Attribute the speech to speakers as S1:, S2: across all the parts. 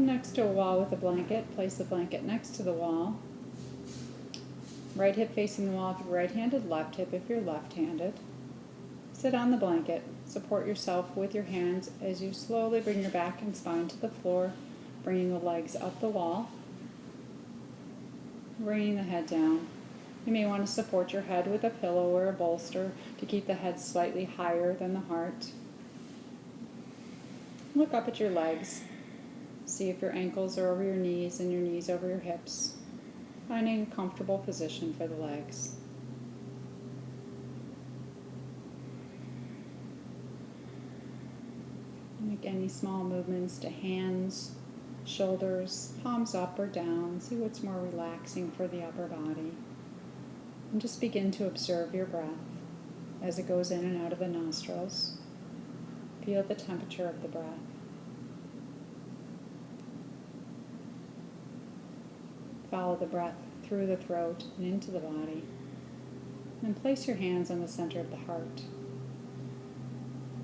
S1: next to a wall with a blanket, place the blanket next to the wall. Right hip facing the wall if you're right-handed, left hip if you're left-handed. Sit on the blanket. Support yourself with your hands as you slowly bring your back and spine to the floor, bringing the legs up the wall, bringing the head down. You may want to support your head with a pillow or a bolster to keep the head slightly higher than the heart. Look up at your legs. See if your ankles are over your knees and your knees over your hips. Finding a comfortable position for the legs. Make any small movements to hands, shoulders, palms up or down. See what's more relaxing for the upper body. And just begin to observe your breath as it goes in and out of the nostrils. Feel the temperature of the breath. Follow the breath through the throat and into the body. And place your hands on the center of the heart,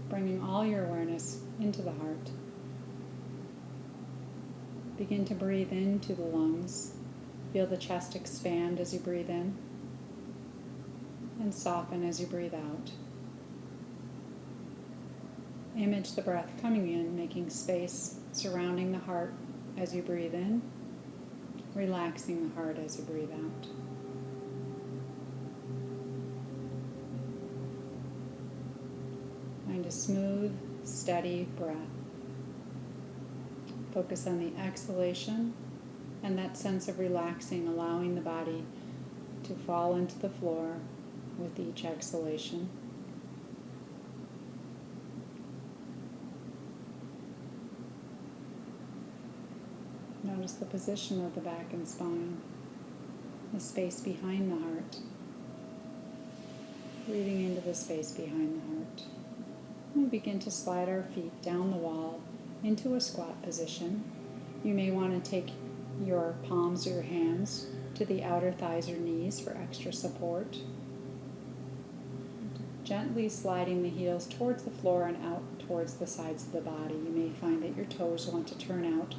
S1: bringing all your awareness into the heart. Begin to breathe into the lungs. Feel the chest expand as you breathe in and soften as you breathe out. Image the breath coming in, making space surrounding the heart as you breathe in, relaxing the heart as you breathe out. Find a smooth, steady breath. Focus on the exhalation and that sense of relaxing, allowing the body to fall into the floor with each exhalation. Notice the position of the back and spine, the space behind the heart. Breathing into the space behind the heart. We begin to slide our feet down the wall into a squat position. You may want to take your palms or your hands to the outer thighs or knees for extra support. Gently sliding the heels towards the floor and out towards the sides of the body. You may find that your toes want to turn out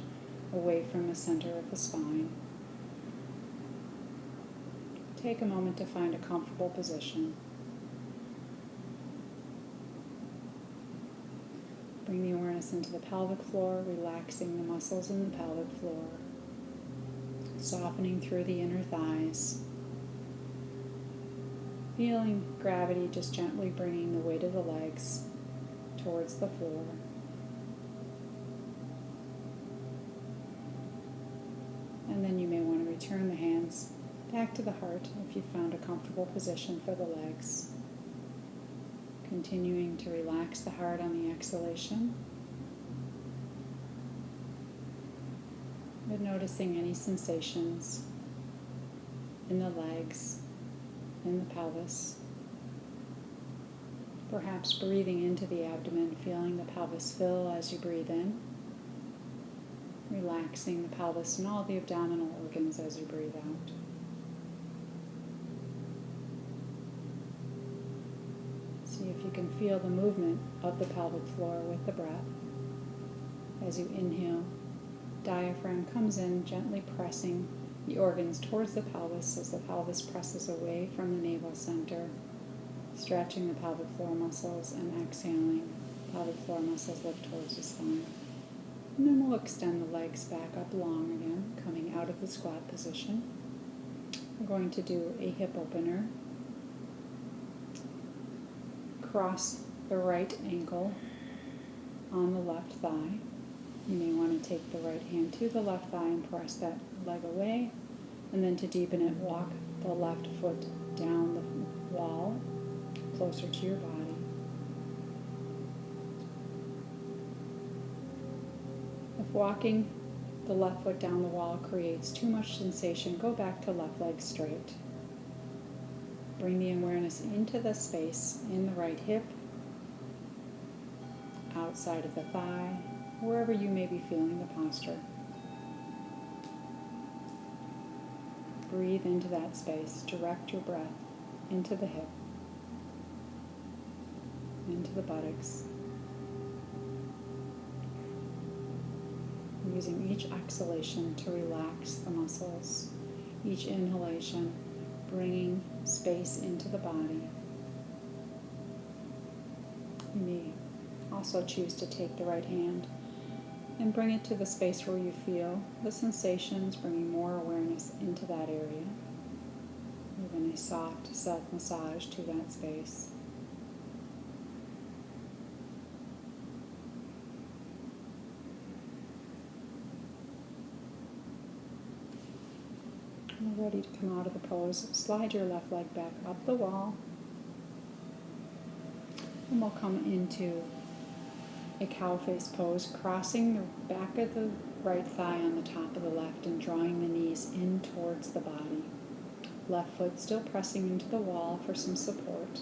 S1: away from the center of the spine. Take a moment to find a comfortable position. Bring the awareness into the pelvic floor, relaxing the muscles in the pelvic floor, softening through the inner thighs. Feeling gravity just gently bringing the weight of the legs towards the floor. And then you may want to return the hands back to the heart if you've found a comfortable position for the legs. Continuing to relax the heart on the exhalation. But noticing any sensations in the legs, in the pelvis. Perhaps breathing into the abdomen, feeling the pelvis fill as you breathe in. Relaxing the pelvis and all the abdominal organs as you breathe out. See if you can feel the movement of the pelvic floor with the breath. As you inhale, diaphragm comes in, gently pressing the organs towards the pelvis as the pelvis presses away from the navel center, stretching the pelvic floor muscles and exhaling. Pelvic floor muscles lift towards the spine. And then we'll extend the legs back up long again, coming out of the squat position. We're going to do a hip opener. Cross the right ankle on the left thigh. You may want to take the right hand to the left thigh and press that leg away. And then to deepen it, walk the left foot down the wall, closer to your body. If walking the left foot down the wall creates too much sensation, go back to left leg straight. Bring the awareness into the space in the right hip, outside of the thigh, wherever you may be feeling the posture. Breathe into that space. Direct your breath into the hip, into the buttocks. using each exhalation to relax the muscles. Each inhalation, bringing space into the body. You may also choose to take the right hand and bring it to the space where you feel the sensations, bringing more awareness into that area. Even a soft self-massage to that space. When you're ready to come out of the pose, slide your left leg back up the wall. And we'll come into a cow face pose, crossing the back of the right thigh on the top of the left and drawing the knees in towards the body. Left foot still pressing into the wall for some support.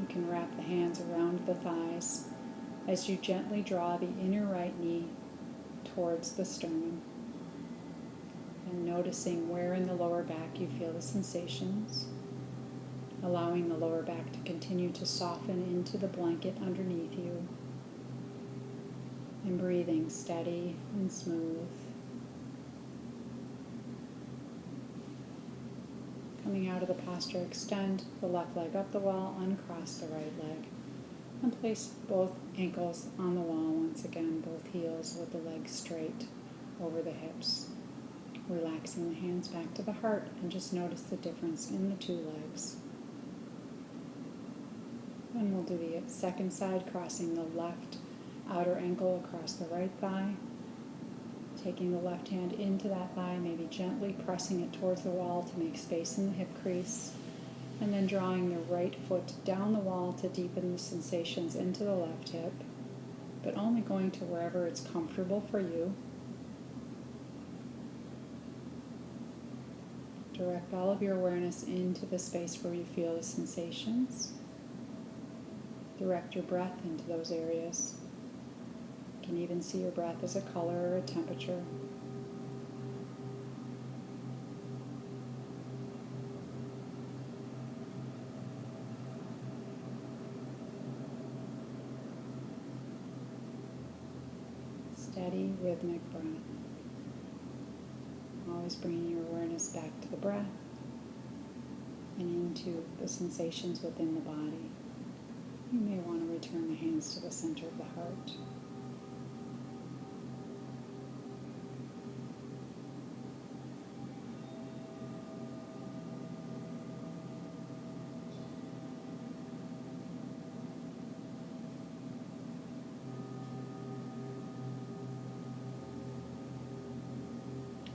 S1: You can wrap the hands around the thighs as you gently draw the inner right knee towards the sternum. And noticing where in the lower back you feel the sensations. Allowing the lower back to continue to soften into the blanket underneath you. And breathing steady and smooth. Coming out of the posture, extend the left leg up the wall, uncross the right leg, and place both ankles on the wall once again, both heels with the legs straight over the hips. Relaxing the hands back to the heart and just notice the difference in the two legs. And we'll do the second side, crossing the left outer ankle across the right thigh. Taking the left hand into that thigh, maybe gently pressing it towards the wall to make space in the hip crease. And then drawing the right foot down the wall to deepen the sensations into the left hip, but only going to wherever it's comfortable for you. Direct all of your awareness into the space where you feel the sensations. Direct your breath into those areas. You can even see your breath as a color or a temperature. Steady, rhythmic breath. Always bringing your awareness back to the breath and into the sensations within the body. You may want to return the hands to the center of the heart.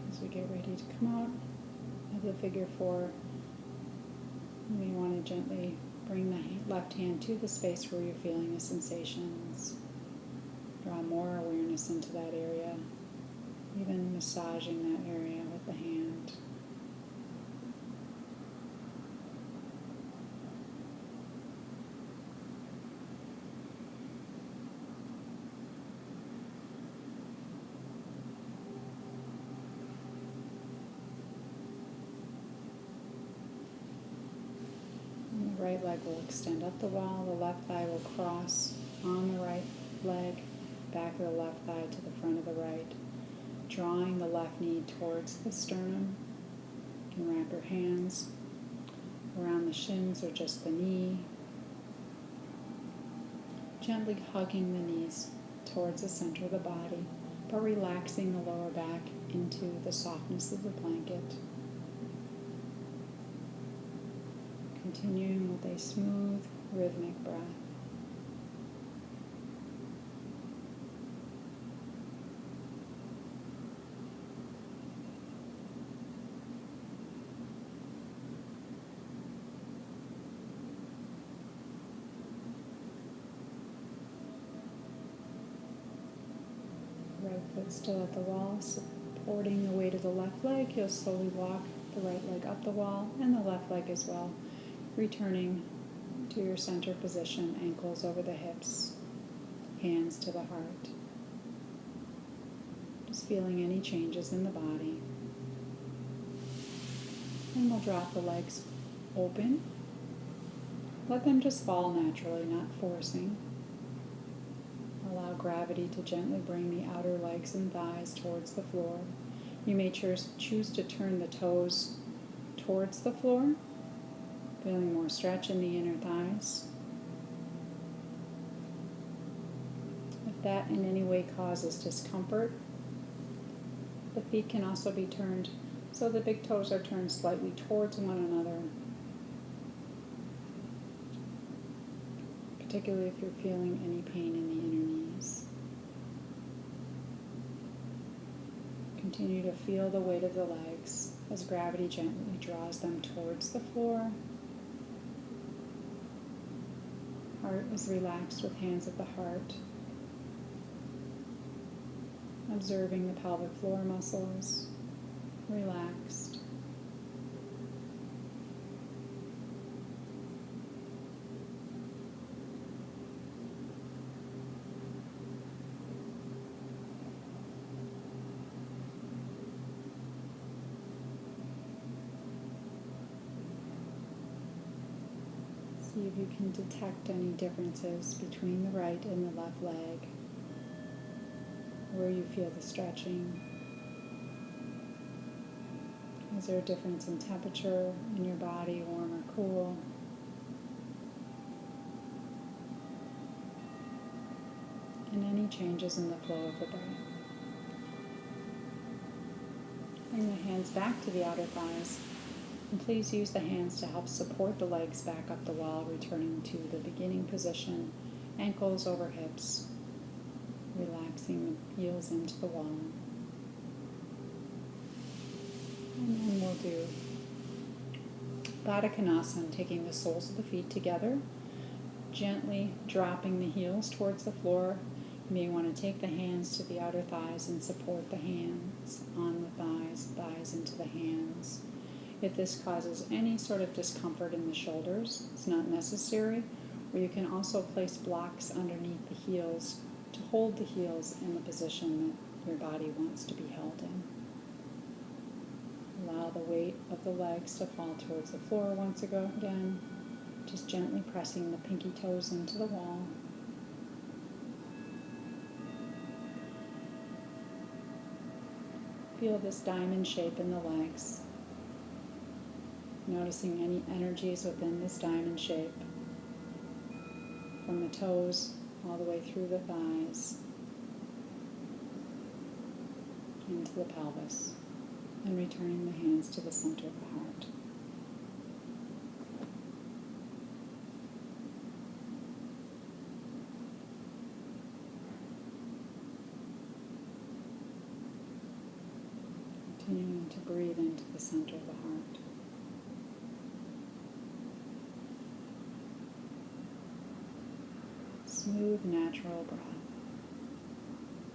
S1: As we get ready to come out of the figure four, you may want to gently bring the left hand to the space where you're feeling the sensations. Draw more awareness into that area, even massaging that area with the hand. The right leg will extend up the wall, the left thigh will cross on the right leg, back of the left thigh to the front of the right, drawing the left knee towards the sternum. You can wrap your hands around the shins or just the knee, gently hugging the knees towards the center of the body, but relaxing the lower back into the softness of the blanket. Continuing with a smooth, rhythmic breath. Right foot still at the wall, supporting the weight of the left leg. You'll slowly walk the right leg up the wall and the left leg as well. Returning to your center position, ankles over the hips, hands to the heart. Just feeling any changes in the body. And we'll drop the legs open. Let them just fall naturally, not forcing. Allow gravity to gently bring the outer legs and thighs towards the floor. You may choose to turn the toes towards the floor, feeling more stretch in the inner thighs. If that in any way causes discomfort, the feet can also be turned so the big toes are turned slightly towards one another, particularly if you're feeling any pain in the inner knees. Continue to feel the weight of the legs as gravity gently draws them towards the floor. Heart is relaxed with hands at the heart. Observing the pelvic floor muscles, relaxed. See if you can detect any differences between the right and the left leg, where you feel the stretching. Is there a difference in temperature in your body, warm or cool? And any changes in the flow of the breath. Bring the hands back to the outer thighs, and please use the hands to help support the legs back up the wall, returning to the beginning position, ankles over hips, relaxing the heels into the wall. And then we'll do Baddha Konasana, taking the soles of the feet together, gently dropping the heels towards the floor. You may want to take the hands to the outer thighs and support the hands on the thighs, thighs into the hands. If this causes any sort of discomfort in the shoulders, it's not necessary, or you can also place blocks underneath the heels to hold the heels in the position that your body wants to be held in. Allow the weight of the legs to fall towards the floor once again, just gently pressing the pinky toes into the wall. Feel this diamond shape in the legs, noticing any energies within this diamond shape, from the toes all the way through the thighs, into the pelvis, and returning the hands to the center of the heart. Continuing to breathe into the center of the heart. Smooth, natural breath.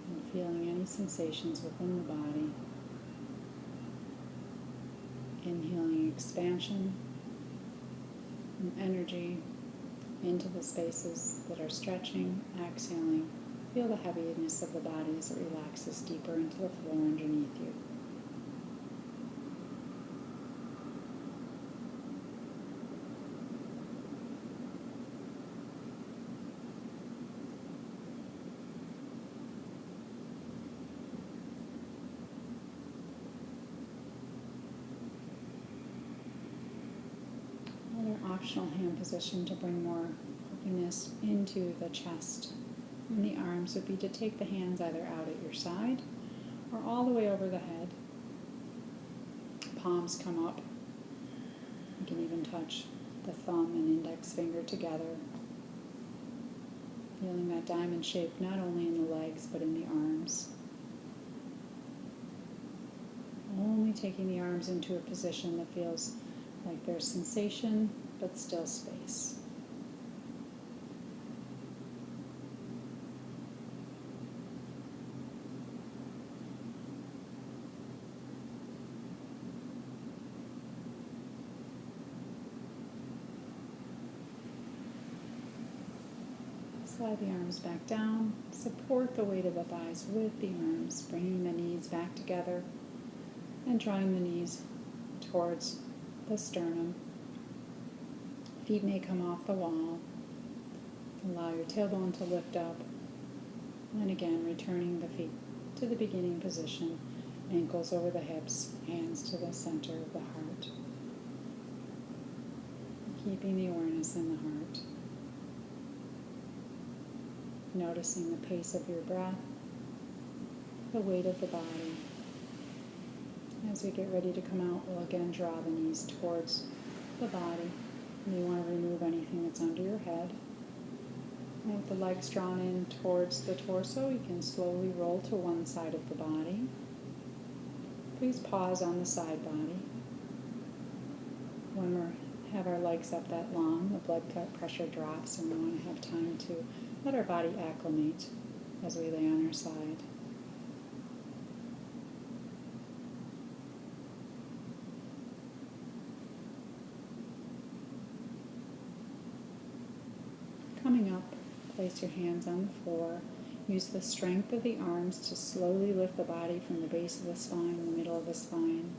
S1: And feeling any sensations within the body. Inhaling expansion and energy into the spaces that are stretching. Exhaling, feel the heaviness of the body as it relaxes deeper into the floor underneath you. Optional hand position to bring more openness into the chest and the arms would be to take the hands either out at your side or all the way over the head. Palms come up. You can even touch the thumb and index finger together. Feeling that diamond shape not only in the legs but in the arms. Only taking the arms into a position that feels like there's sensation but still space. Slide the arms back down. Support the weight of the thighs with the arms, bringing the knees back together and drawing the knees towards the sternum. Feet may come off the wall. Allow your tailbone to lift up. And again, returning the feet to the beginning position, ankles over the hips, hands to the center of the heart. Keeping the awareness in the heart. Noticing the pace of your breath, the weight of the body. As we get ready to come out, we'll again draw the knees towards the body. You may want to remove anything that's under your head. And with the legs drawn in towards the torso, you can slowly roll to one side of the body. Please pause on the side body. When we have our legs up that long, the blood pressure drops, and we want to have time to let our body acclimate as we lay on our side. Coming up, place your hands on the floor. Use the strength of the arms to slowly lift the body from the base of the spine, the middle of the spine,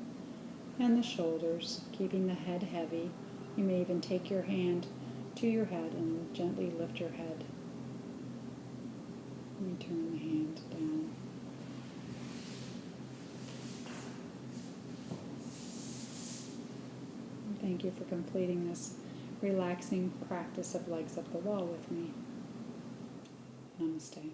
S1: and the shoulders, keeping the head heavy. You may even take your hand to your head and gently lift your head. Return the hand down. And thank you for completing this relaxing practice of legs up the wall with me. Namaste.